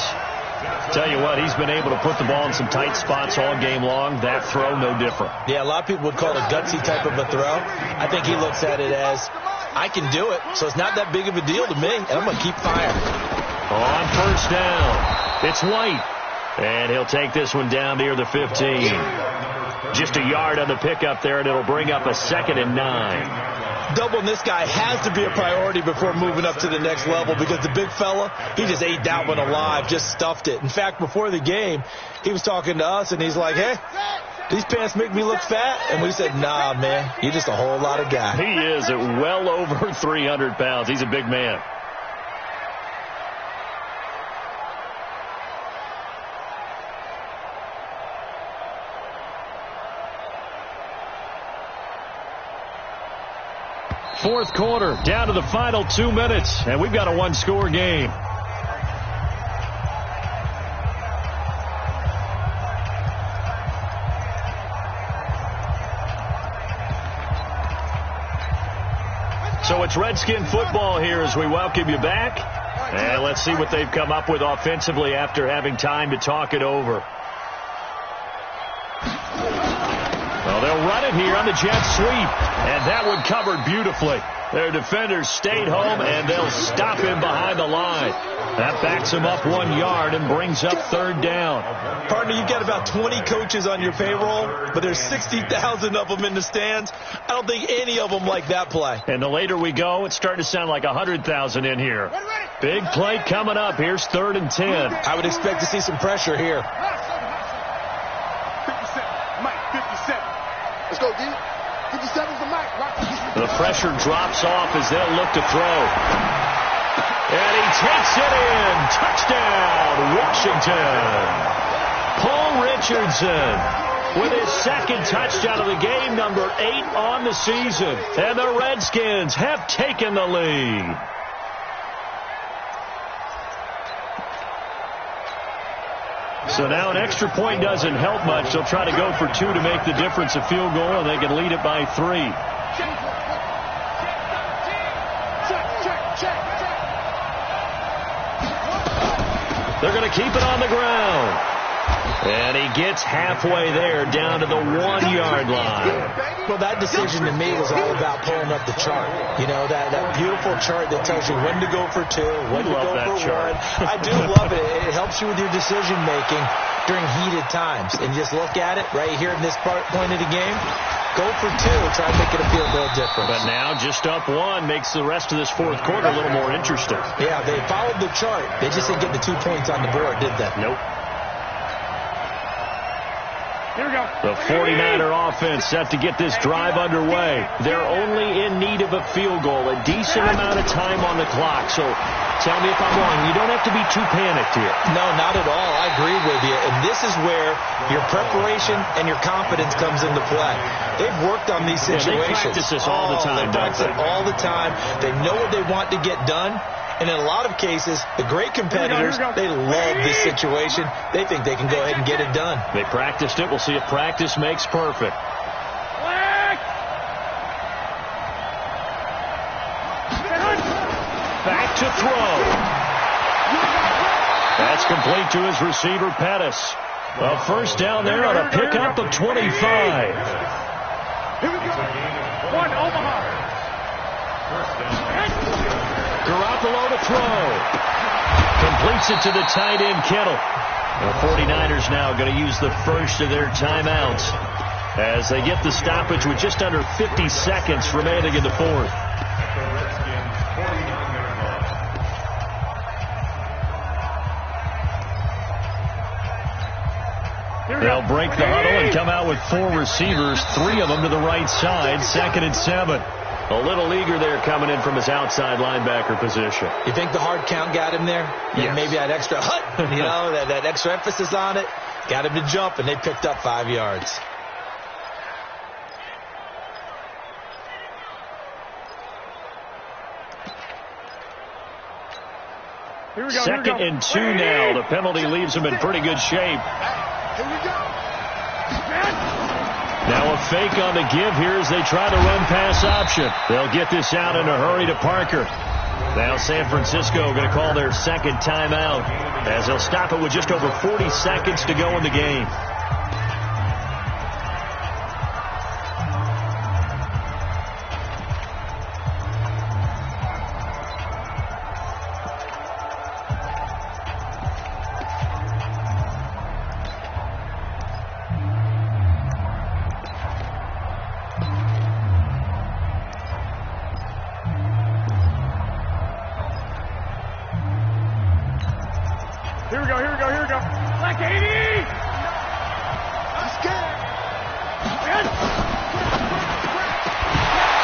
Tell you what, he's been able to put the ball in some tight spots all game long. That throw, no different. Yeah, a lot of people would call it a gutsy type of a throw. I think he looks at it as, I can do it, so it's not that big of a deal to me, and I'm going to keep firing. On first down, it's White. And he'll take this one down near the 15. Just a yard on the pickup there, and it'll bring up a 2nd and 9. Doubling this guy has to be a priority before moving up to the next level, because the big fella, he just ate that one alive, just stuffed it. In fact, before the game, he was talking to us, and he's like, hey, these pants make me look fat? And we said, nah, man, you're just a whole lot of guy. He is at well over 300 pounds. He's a big man. Fourth quarter, down to the final 2 minutes, and we've got a one-score game. So it's Redskin football here as we welcome you back. And let's see what they've come up with offensively after having time to talk it over. Well, they'll run it here on the jet sweep, and that one covered beautifully. Their defenders stayed home, and they'll stop him behind the line. That backs him up 1 yard and brings up third down. Partner, you've got about 20 coaches on your payroll, but there's 60,000 of them in the stands. I don't think any of them like that play. And the later we go, it's starting to sound like 100,000 in here. Big play coming up. Here's 3rd and 10. I would expect to see some pressure here. 57, Mike, 57. Let's go, D. 57 for Mike. The pressure drops off as they'll look to throw. And he takes it in. Touchdown, Washington. Paul Richardson with his 2nd touchdown of the game, number 8 on the season. And the Redskins have taken the lead. So now an extra point doesn't help much. They'll try to go for 2 to make the difference a field goal, and they can lead it by 3. They're going to keep it on the ground. And he gets halfway there, down to the 1 yard line. Well, that decision to me was all about pulling up the chart. You know, that beautiful chart that tells you when to go for 2, when to go for 1. I do love it. It helps you with your decision making during heated times. And just look at it right here in this point of the game. Go for 2, try to make it a field goal difference. But now just up 1 makes the rest of this fourth quarter a little more interesting. Yeah, they followed the chart. They just didn't get the 2 points on the board, did they? Nope. Here we go. The 49er offense set to get this drive underway. They're only in need of a field goal, a decent amount of time on the clock. So tell me if I'm wrong. You don't have to be too panicked here. No, not at all. I agree with you. And this is where your preparation and your confidence comes into play. They've worked on these situations. Yeah, they practice this all the time. They practice it all the time. They know what they want to get done. And in a lot of cases, the great competitors, they love this situation. They think they can go ahead and get it done. They practiced it. We'll see if practice makes perfect. Back to throw. That's complete to his receiver, Pettis. A first down there on a pickup of 25. Here we go. 1, Omaha. Garoppolo to throw. Completes it to the tight end, Kittle. The 49ers now going to use the first of their timeouts as they get the stoppage with just under 50 seconds remaining in the fourth. They'll break the huddle and come out with 4 receivers, 3 of them to the right side. 2nd and 7. A little eager there coming in from his outside linebacker position. You think the hard count got him there? Yes. Maybe that extra that extra emphasis on it got him to jump, and they picked up 5 yards. Here we go, Second and 2 now. The penalty leaves him in pretty good shape. Here we go. Now a fake on the give here as they try the run-pass option. They'll get this out in a hurry to Parker. Now San Francisco going to call their second timeout as they'll stop it with just over 40 seconds to go in the game. Here we go. Black 80! I'm scared.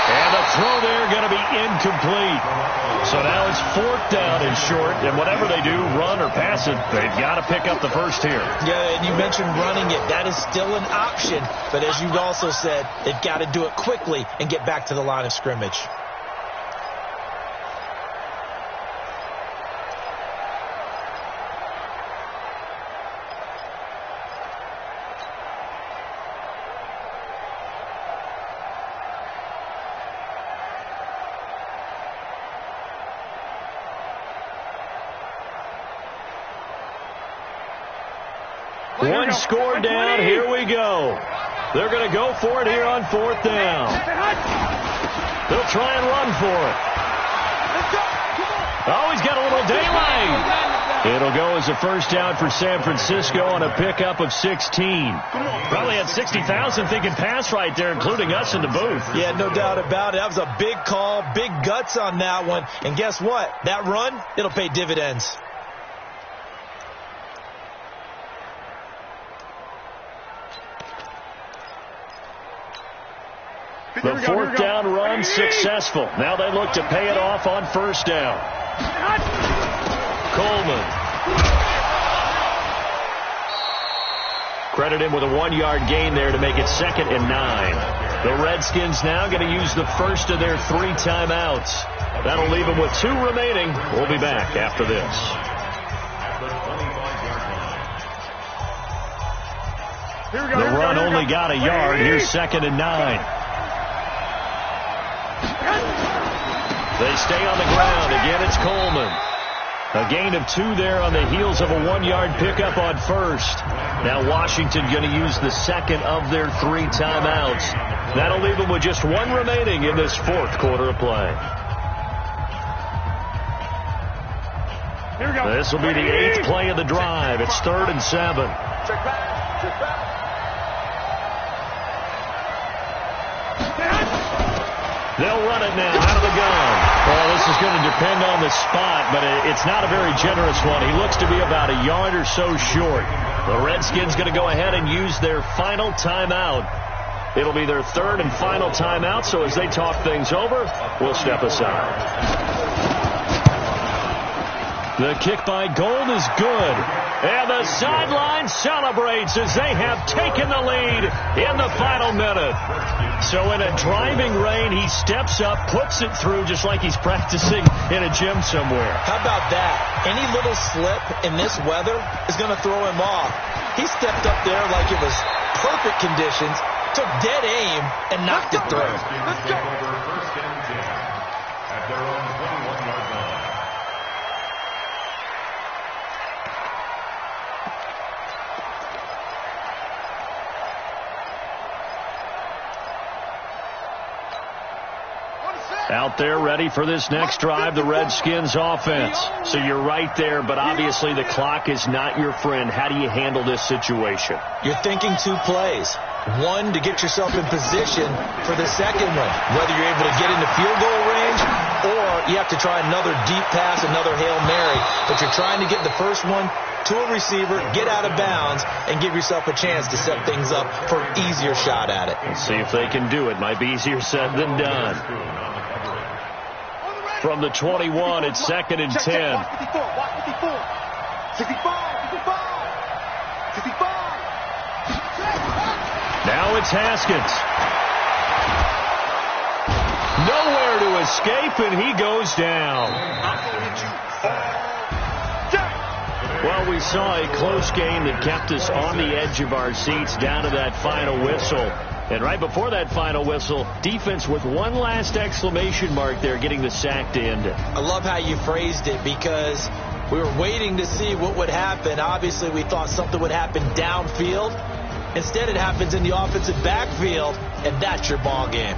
And the throw there going to be incomplete. So now it's 4th down and short, and whatever they do, run or pass it, they've got to pick up the first here. Yeah, and you mentioned running it. That is still an option, but as you've also said, they've got to do it quickly and get back to the line of scrimmage. One score down. Here we go. They're going to go for it here on 4th down. They'll try and run for it. Oh, he's got a little daylight. It'll go as a first down for San Francisco on a pickup of 16. Probably had 60,000 thinking pass right there, including us in the booth. Yeah, no doubt about it. That was a big call, big guts on that one. And guess what? That run, it'll pay dividends. The 4th down run successful. Now they look to pay it off on 1st down. Coleman. Credit him with a 1-yard gain there to make it 2nd and 9. The Redskins now going to use the first of their 3 timeouts. That'll leave them with 2 remaining. We'll be back after this. The run only got a yard. Here's 2nd and 9. They stay on the ground. Again, it's Coleman. A gain of 2 there on the heels of a 1-yard pickup on 1st. Now Washington going to use the 2nd of their 3 timeouts. That'll leave them with just 1 remaining in this 4th quarter of play. Here we go. This will be the 8th play of the drive. It's 3rd and 7. Check back. They'll run it now out of the gun. Well, this is going to depend on the spot, but it's not a very generous one. He looks to be about a yard or so short. The Redskins going to go ahead and use their final timeout. It'll be their 3rd and final timeout, so as they talk things over, we'll step aside. The kick by Gold is good. And the sideline celebrates as they have taken the lead in the final minute. So in a driving rain, he steps up, puts it through just like he's practicing in a gym somewhere. How about that? Any little slip in this weather is going to throw him off. He stepped up there like it was perfect conditions, took dead aim, and knocked it through. Let's go. First and 10 at their own 21-yard line. Out there ready for this next drive, the Redskins offense. So you're right there, but obviously the clock is not your friend. How do you handle this situation? You're thinking 2 plays. 1 to get yourself in position for the second one. Whether you're able to get into field goal range or you have to try another deep pass, another Hail Mary, but you're trying to get the first one to a receiver, get out of bounds, and give yourself a chance to set things up for an easier shot at it. Let's see if they can do it. Might be easier said than done. From the 21, it's 2nd and 10. 65. Now it's Haskins. Nowhere to escape, and he goes down. Well, we saw a close game that kept us on the edge of our seats down to that final whistle. And right before that final whistle, defense with one last exclamation mark there, getting the sack to end it. I love how you phrased it, because we were waiting to see what would happen. Obviously, we thought something would happen downfield. Instead, it happens in the offensive backfield, and that's your ball game.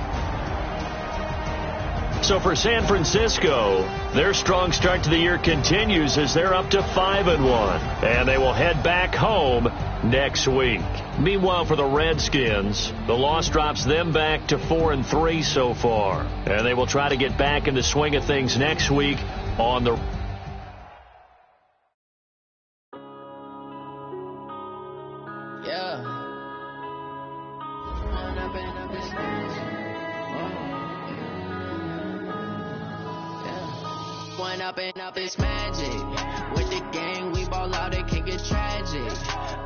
So for San Francisco, their strong start to the year continues as they're up to 5-1, and they will head back home next week. Meanwhile, for the Redskins, the loss drops them back to 4-3 so far, and they will try to get back in the swing of things next week on the Up it's magic. With the gang, we ball out, it can get tragic.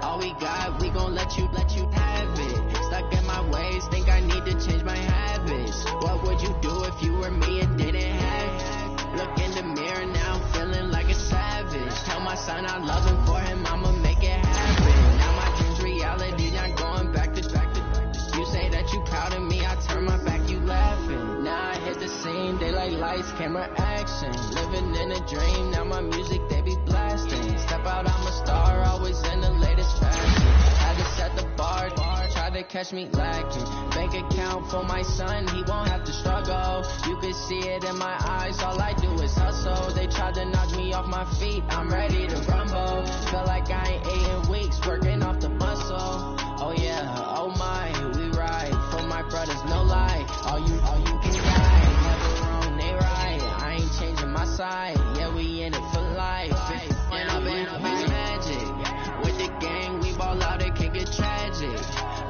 All we got, we gon' let you have it. Stuck in my ways, think I need to change my habits. What would you do if you were me and didn't have it? Look in the mirror now, feeling like a savage. Tell my son I love him, for him I'ma make it happen. Now my dream's reality, not going back to. You say that you proud of me, I turn my back, you laughing. Now I hit the scene, they like lights, camera, action. Living in a dream, now my music they be blasting. Step out, I'm a star, always in the latest fashion. Had to set the bar, try to catch me lacking. Bank account for my son, he won't have to struggle. You can see it in my eyes, all I do is hustle. They tried to knock me off my feet, I'm ready to rumble. Feel like I ain't ate in weeks, working off the muscle. Oh yeah, oh my, we ride for my brothers, no lie. All you can ride, never wrong, they right. I ain't changing my side, yeah, we in it for life. And up it's magic. With the gang, we ball out, it can get tragic.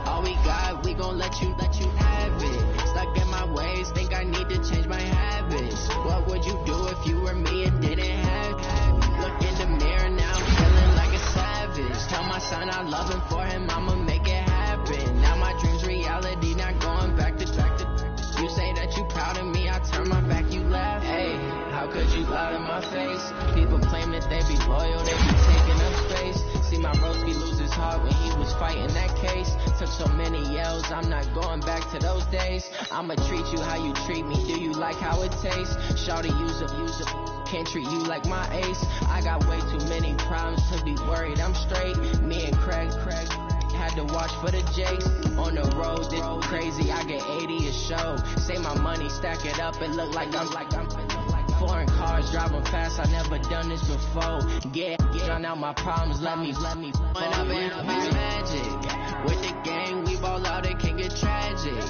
All we got, we gon' let you have it. Stuck in my ways, think I need to change my habits. What would you do if you were me and didn't have it? Look in the mirror now, feeling like a savage. Tell my son I love him, for him I'ma make it happen. Now my dream's reality, not going back to. You say that you proud of me, I turn my back, you laugh. Hey, how could you lie to my face? People claim that they be loyal, they be taking up space. See my Roski lose his heart when he was fighting that case. Took so many yells, I'm not going back to those days. I'ma treat you how you treat me, do you like how it tastes? Shawty, use up, can't treat you like my ace. I got way too many problems to be worried, I'm straight. Me and Craig had to watch for the Jakes. On the road, it's crazy, I get 80 a show. Say my money, stack it up, it look like I'm foreign cars, driving fast, I never done this before. Drown out my problems, let me. When up it's magic. With the gang, we ball out, it can get tragic.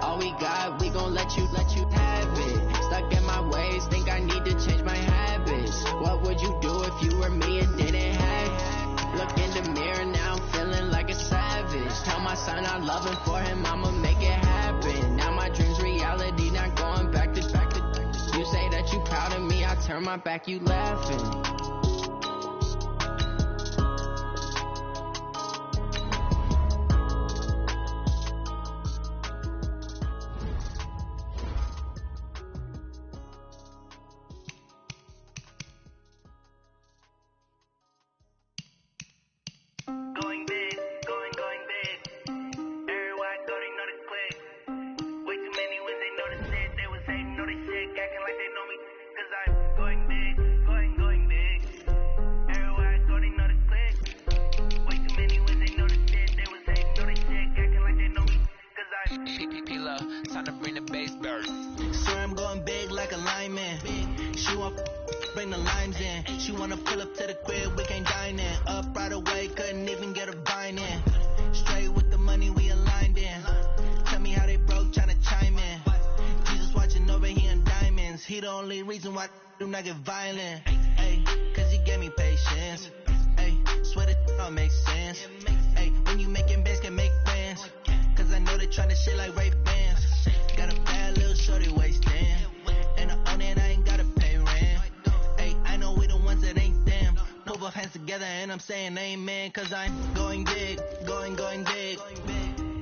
All we got, we gon' let you have it. Stuck in my ways, think I need to change my habits. What would you do if you were me and didn't have it? Look in the mirror now, feeling like a savage. Tell my son I love him, for him I'ma make it happen. Now my dream's reality, not going back to. You say that you proud of me, I turn my back, you laughing. Going big, going big. do not get violent. Ay, cause he gave me patience. Ay, swear that all makes sense. Ay, when you making bands, can make plans. Cause I know they tryna shit like Ray-Bans. Got a bad little shorty wasting. And I own it, I ain't gotta pay rent. Ay, I know we the ones that ain't them. Put both hands together and I'm saying amen. Cause I'm going big, going big.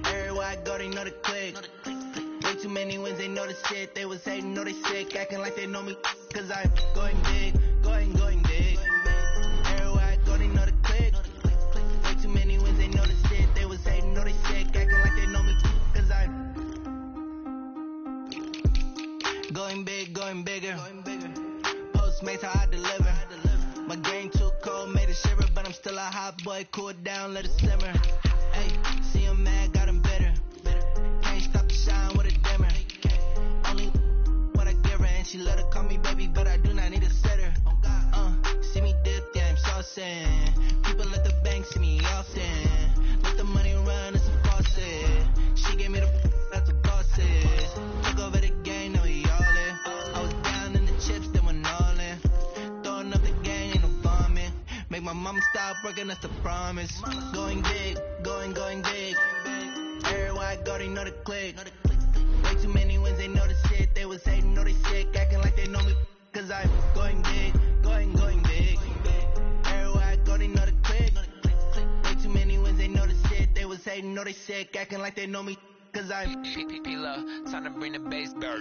Everywhere I go, they know the click. Way too many wins, they know the shit. They was hating, know they sick, acting like they know me. Cause I'm going big, going big. Everywhere I go, they know the click. Way too many wins, they know the shit. They was hating, know they sick, acting like they know me. Cause I'm going big, going bigger. Postmates, how I deliver. My game too cold, made it shiver. But I'm still a hot boy, cool it down, let it simmer. Hey, see him mad, got him bitter. Can't stop the shine with a dimmer. Only what I give her, and she let her call me baby, but I do not need a sitter. See me dip, yeah, I'm saucing. People at the bank see me often. Let the money run, it's a faucet. She gave me the that's the bosses. Took over the game, now we all in. I was down in the chips, then went all in. Throwing up the gang, ain't no bombing. Make my mama stop working, that's the promise. Going big, going big. Everywhere I go, they know the click. Way too many wins, they know the shit. They was hating, know they sick, acting like they know me. Cause I'm going big, going big. Everywhere I go, they know the click. Way too many wins, they know the shit. They was hating, know they sick, acting like they know me. Cause I'm P-Love, time to bring the bass back.